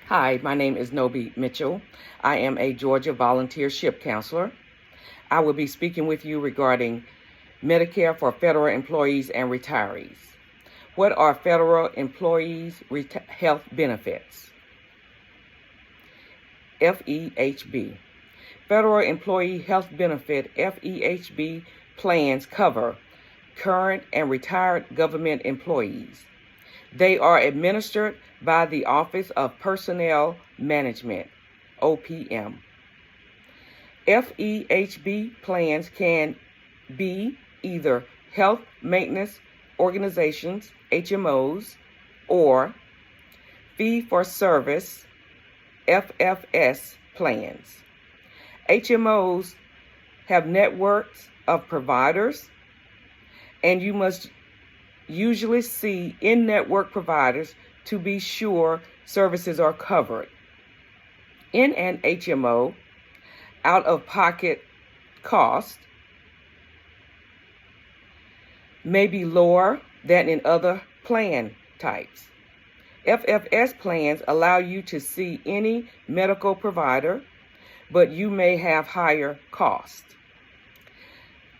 Hi, my name is Nobie Mitchell. I am a Georgia volunteer ship counselor. I will be speaking with you regarding Medicare for federal employees and retirees. What are federal employees' health benefits? FEHB. Federal Employee Health Benefit FEHB plans cover current and retired government employees. They are administered by the Office of Personnel Management, OPM. FEHB plans can be either health maintenance organizations, HMOs, or fee-for-service, FFS plans. HMOs have networks of providers, and you must usually see in-network providers to be sure services are covered. In an HMO, out-of-pocket cost may be lower than in other plan types. FFS plans allow you to see any medical provider, but you may have higher cost.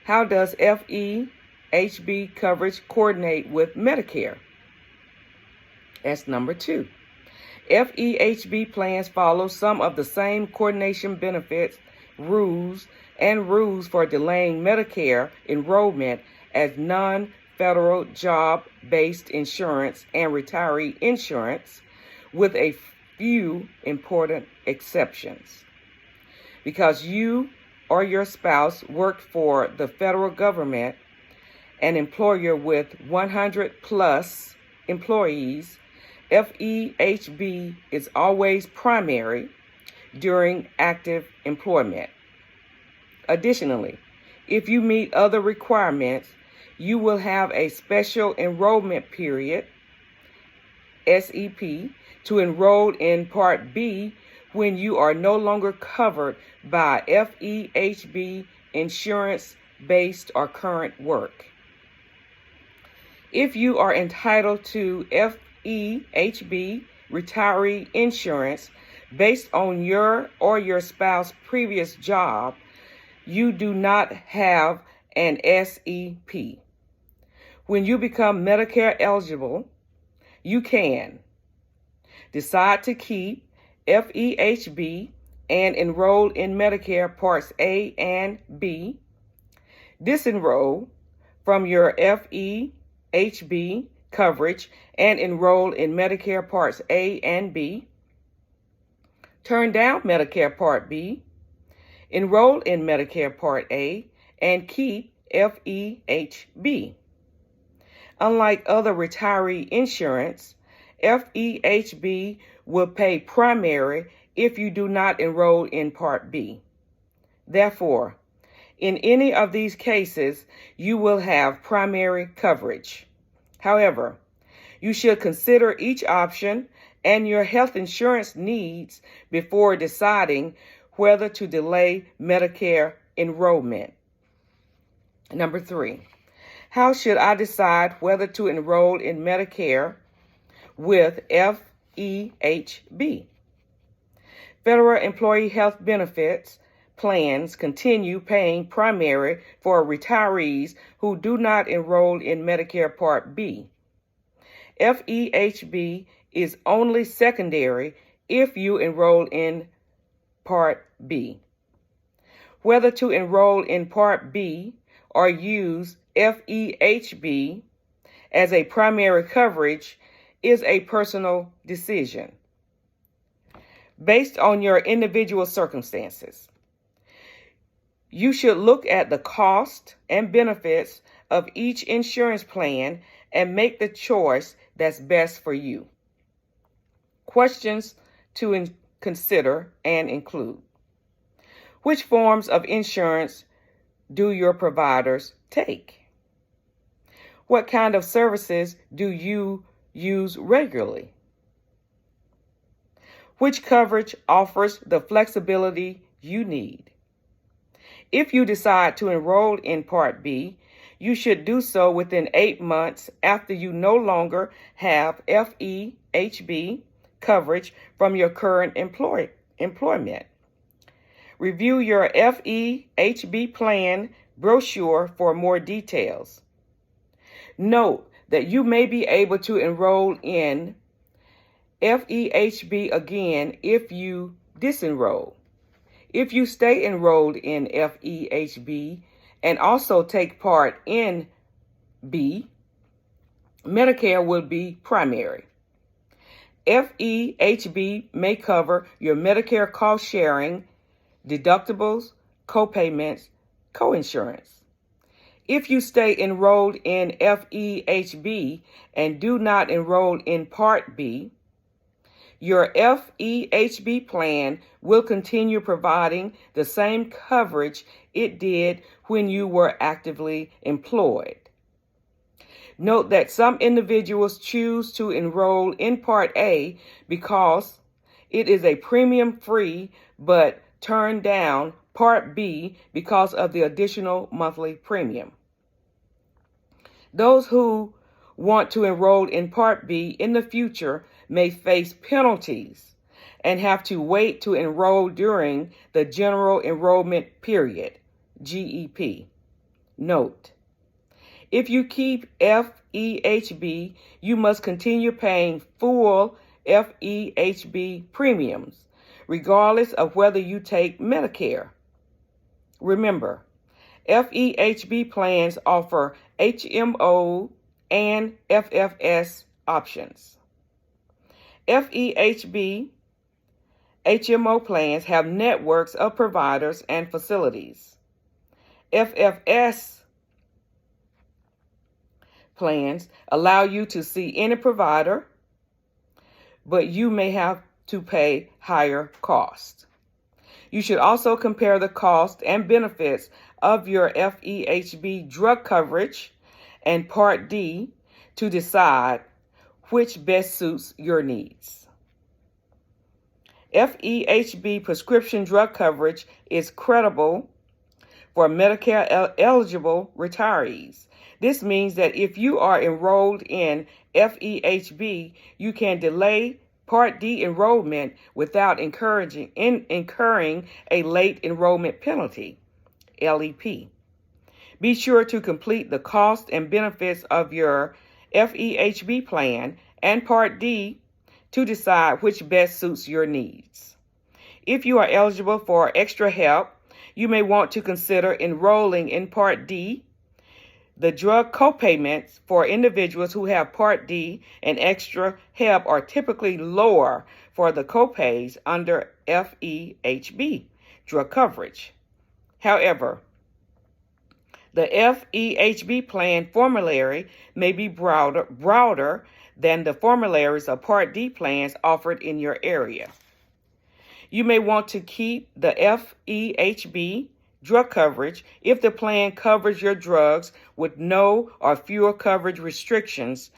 How does FEHB coverage coordinate with Medicare? That's number 2. FEHB plans follow some of the same coordination benefits, rules for delaying Medicare enrollment as non-federal job-based insurance and retiree insurance, with a few important exceptions. Because you or your spouse worked for the federal government, an employer with 100 plus employees, FEHB is always primary during active employment. Additionally, if you meet other requirements, you will have a special enrollment period, SEP, to enroll in Part B when you are no longer covered by FEHB insurance-based or current work. If you are entitled to FEHB retiree insurance based on your or your spouse's previous job, you do not have an SEP. When you become Medicare eligible, you can decide to keep FEHB and enroll in Medicare Parts A and B, disenroll from your FEHB coverage and enroll in Medicare Parts A and B, turn down Medicare Part B, enroll in Medicare Part A, and keep FEHB. Unlike other retiree insurance, FEHB will pay primary if you do not enroll in Part B. Therefore, in any of these cases, you will have primary coverage. However, you should consider each option and your health insurance needs before deciding whether to delay Medicare enrollment. Number 3, how should I decide whether to enroll in Medicare with FEHB? Federal Employee Health Benefits plans continue paying primary for retirees who do not enroll in Medicare Part B. FEHB is only secondary if you enroll in Part B. Whether to enroll in Part B or use FEHB as a primary coverage is a personal decision based on your individual circumstances. You should look at the cost and benefits of each insurance plan and make the choice that's best for you. Questions to consider and include: which forms of insurance do your providers take? What kind of services do you use regularly? Which coverage offers the flexibility you need? If you decide to enroll in Part B, you should do so within 8 months after you no longer have FEHB coverage from your current employment. Review your FEHB plan brochure for more details. Note that you may be able to enroll in FEHB again if you disenroll. If you stay enrolled in FEHB and also take part in B, Medicare will be primary. FEHB may cover your Medicare cost sharing, deductibles, copayments, coinsurance. If you stay enrolled in FEHB and do not enroll in Part B, your FEHB plan will continue providing the same coverage it did when you were actively employed. Note that some individuals choose to enroll in Part A because it is a premium-free but turn down Part B because of the additional monthly premium. Those who want to enroll in Part B in the future may face penalties and have to wait to enroll during the General Enrollment Period, GEP. Note, if you keep FEHB, you must continue paying full FEHB premiums, regardless of whether you take Medicare. Remember, FEHB plans offer HMO and FFS options. FEHB HMO plans have networks of providers and facilities. FFS plans allow you to see any provider, but you may have to pay higher costs. You should also compare the cost and benefits of your FEHB drug coverage and Part D to decide which best suits your needs. FEHB prescription drug coverage is credible for Medicare eligible retirees. This means that if you are enrolled in FEHB, you can delay Part D enrollment without incurring a late enrollment penalty, LEP. Be sure to complete the cost and benefits of your FEHB plan and Part D to decide which best suits your needs. If you are eligible for extra help, you may want to consider enrolling in Part D. The drug copayments for individuals who have Part D and extra help are typically lower for the copays under FEHB drug coverage. However, the FEHB plan formulary may be broader than the formularies of Part D plans offered in your area. You may want to keep the FEHB drug coverage if the plan covers your drugs with no or fewer coverage restrictions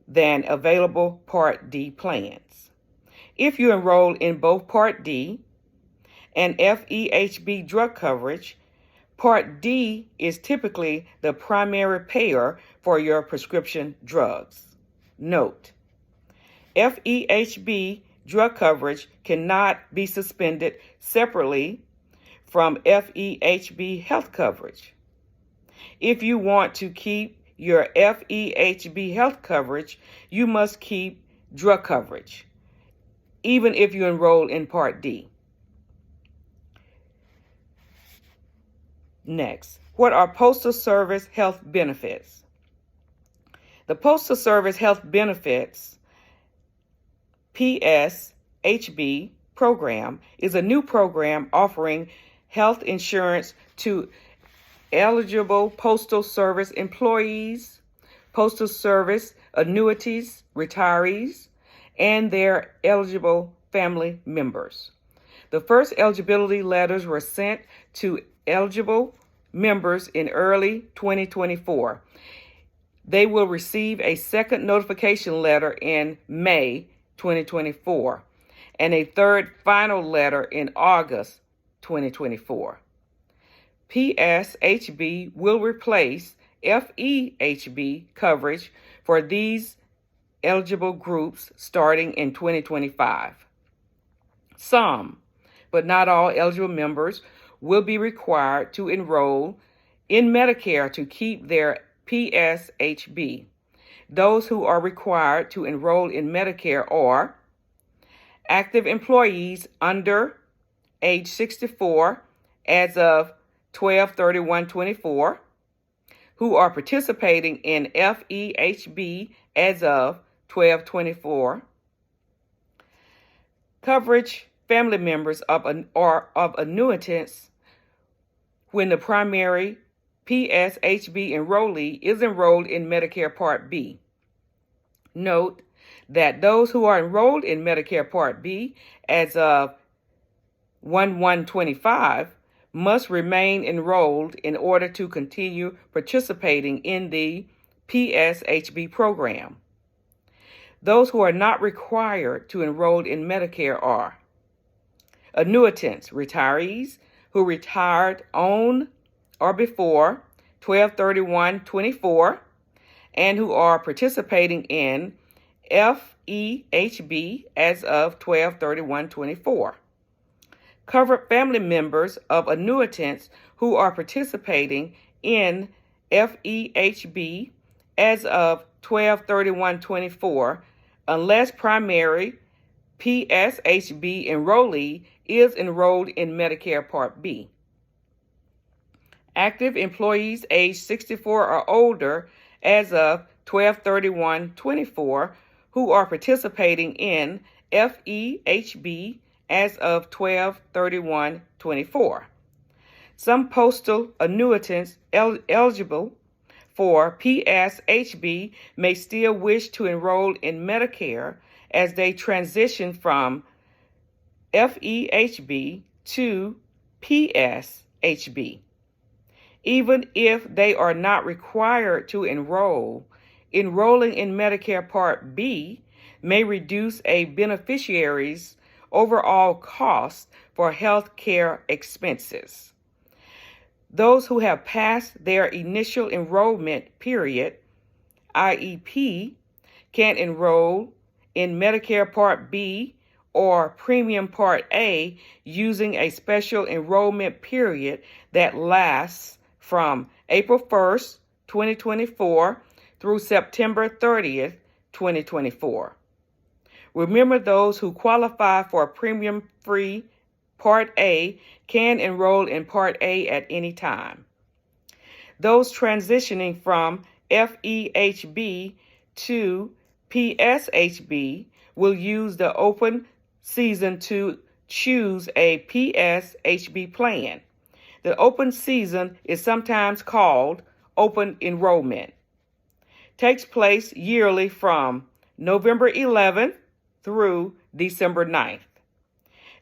than available Part D plans. If you enroll in both Part D and FEHB drug coverage, Part D is typically the primary payer for your prescription drugs. Note, FEHB drug coverage cannot be suspended separately from FEHB health coverage. If you want to keep your FEHB health coverage, you must keep drug coverage, even if you enroll in Part D. Next, what are Postal Service health benefits? The Postal Service health benefits PSHB program is a new program offering health insurance to eligible Postal Service employees, Postal Service annuities, retirees, and their eligible family members. The first eligibility letters were sent to eligible members in early 2024. They will receive a second notification letter in May 2024 and a third final letter in August 2024. PSHB will replace FEHB coverage for these eligible groups starting in 2025. Some, but not all eligible members will be required to enroll in Medicare to keep their FEHB. Those who are required to enroll in Medicare are active employees under age 64 as of 12/31/24, who are participating in FEHB as of 12/24, coverage family members of annuitants when the primary FEHB enrollee is enrolled in Medicare Part B. Note that those who are enrolled in Medicare Part B as of 1/1/25 must remain enrolled in order to continue participating in the FEHB program. Those who are not required to enroll in Medicare are annuitants, retirees who retired on or before 12/31/24 and who are participating in FEHB as of 12/31/24. Covered family members of annuitants who are participating in FEHB as of 12/31/24, unless primary FEHB enrollee is enrolled in Medicare Part B. Active employees age 64 or older as of 12/31/24 who are participating in FEHB as of 12/31/24. Some postal annuitants eligible for FEHB may still wish to enroll in Medicare as they transition from FEHB to FEHB. Even if they are not required to enroll, enrolling in Medicare Part B may reduce a beneficiary's overall cost for health care expenses. Those who have passed their initial enrollment period, IEP, can enroll in Medicare Part B or Premium Part A using a special enrollment period that lasts from April 1st, 2024 through September 30th, 2024. Remember, those who qualify for premium-free Part A can enroll in Part A at any time. Those transitioning from FEHB to FEHB will use the open season to choose a FEHB plan. The open season is sometimes called open enrollment. Takes place yearly from November 11th through December 9th.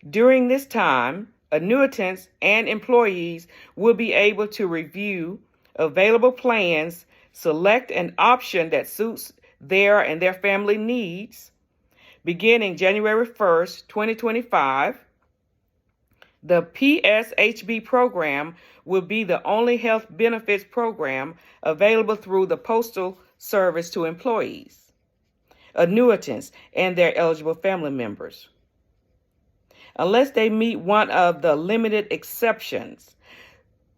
During this time, annuitants and employees will be able to review available plans, select an option that suits their and their family needs. Beginning January 1st, 2025, the FEHB program will be the only health benefits program available through the Postal Service to employees, annuitants, and their eligible family members. Unless they meet one of the limited exceptions,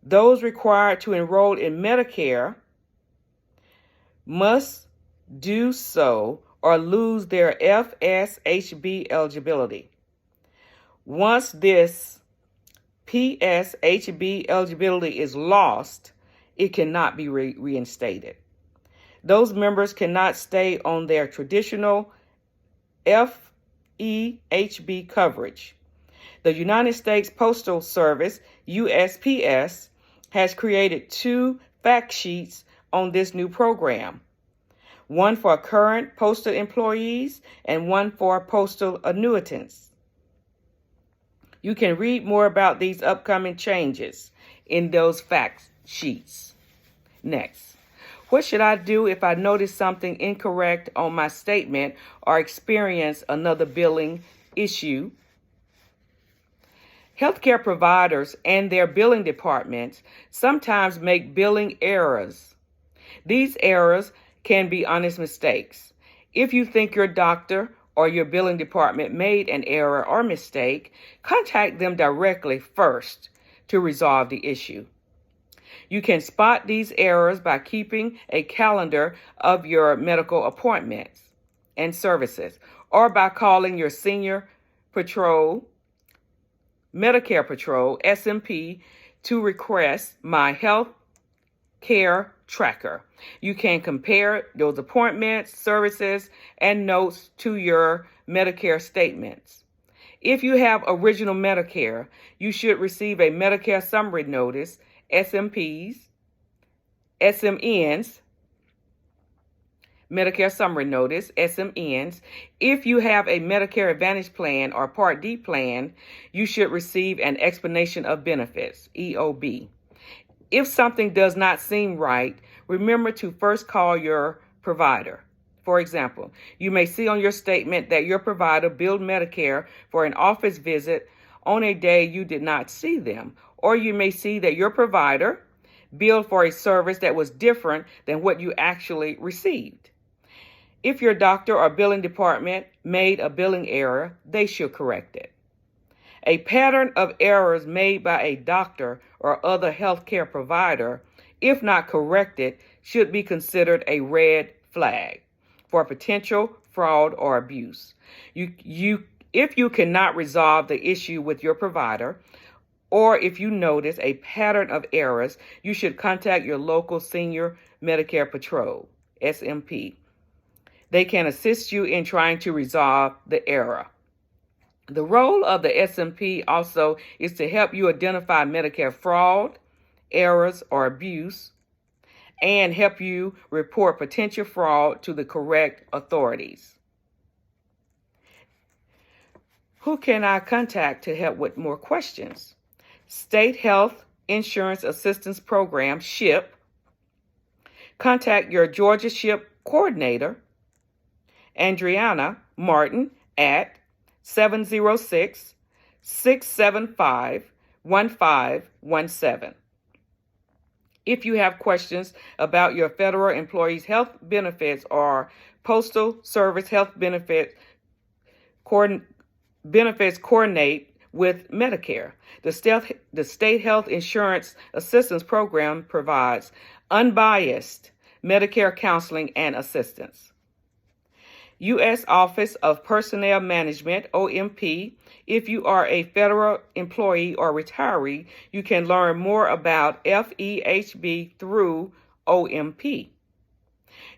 those required to enroll in Medicare must do so or lose their FEHB eligibility. Once this FEHB eligibility is lost, it cannot be reinstated. Those members cannot stay on their traditional FEHB coverage. The United States Postal Service, USPS, has created 2 fact sheets on this new program, one for current postal employees and one for postal annuitants. You can read more about these upcoming changes in those fact sheets. Next, what should I do if I notice something incorrect on my statement or experience another billing issue? Healthcare providers and their billing departments sometimes make billing errors. These errors can be honest mistakes. If you think your doctor or your billing department made an error or mistake, contact them directly first to resolve the issue. You can spot these errors by keeping a calendar of your medical appointments and services, or by calling your senior patrol, Medicare patrol, SMP, to request My Health Care Tracker. You can compare those appointments, services, and notes to your Medicare statements. If you have original Medicare, you should receive a Medicare Summary Notice, SMPs, SMNs, Medicare Summary Notice, SMNs. If you have a Medicare Advantage Plan or Part D plan, you should receive an Explanation of Benefits, EOB. If something does not seem right, remember to first call your provider. For example, you may see on your statement that your provider billed Medicare for an office visit on a day you did not see them, or you may see that your provider billed for a service that was different than what you actually received. If your doctor or billing department made a billing error, they should correct it. A pattern of errors made by a doctor or other healthcare provider, if not corrected, should be considered a red flag for potential fraud or abuse. If you cannot resolve the issue with your provider, or if you notice a pattern of errors, you should contact your local senior Medicare patrol, SMP. They can assist you in trying to resolve the error. The role of the SMP also is to help you identify Medicare fraud, errors, or abuse, and help you report potential fraud to the correct authorities. Who can I contact to help with more questions? State Health Insurance Assistance Program, SHIP. Contact your Georgia SHIP coordinator, Andriana Martin, at 706-675-1517. If you have questions about your federal employees' health benefits or Postal Service health benefits coordinate with Medicare, the State Health Insurance Assistance Program provides unbiased Medicare counseling and assistance. U.S. Office of Personnel Management, OMP. If you are a federal employee or retiree, you can learn more about FEHB through OMP.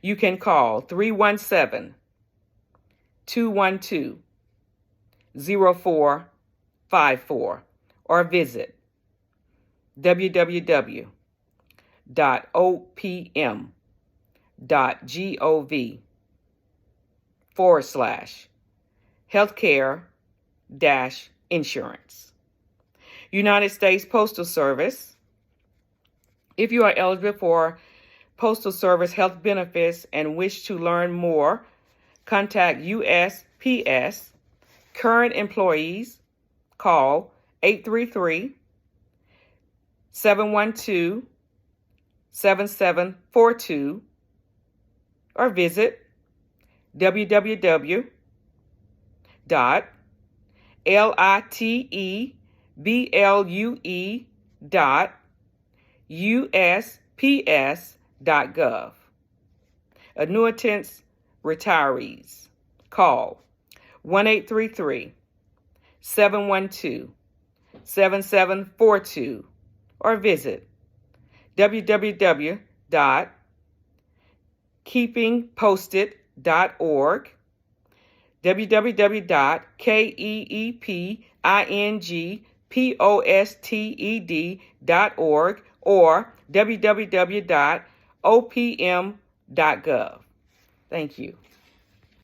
You can call 317-212-0454 or visit www.opm.gov/healthcare-insurance. United States Postal Service. If you are eligible for Postal Service health benefits and wish to learn more, contact USPS. Current employees, call 833-712-7742 or visit www.litblue.usps.gov. Annuitants, retirees, call 1-833-712-7742 or visit www.keepingposted.org, www.keepingposted.org, or www.opm.gov. Thank you.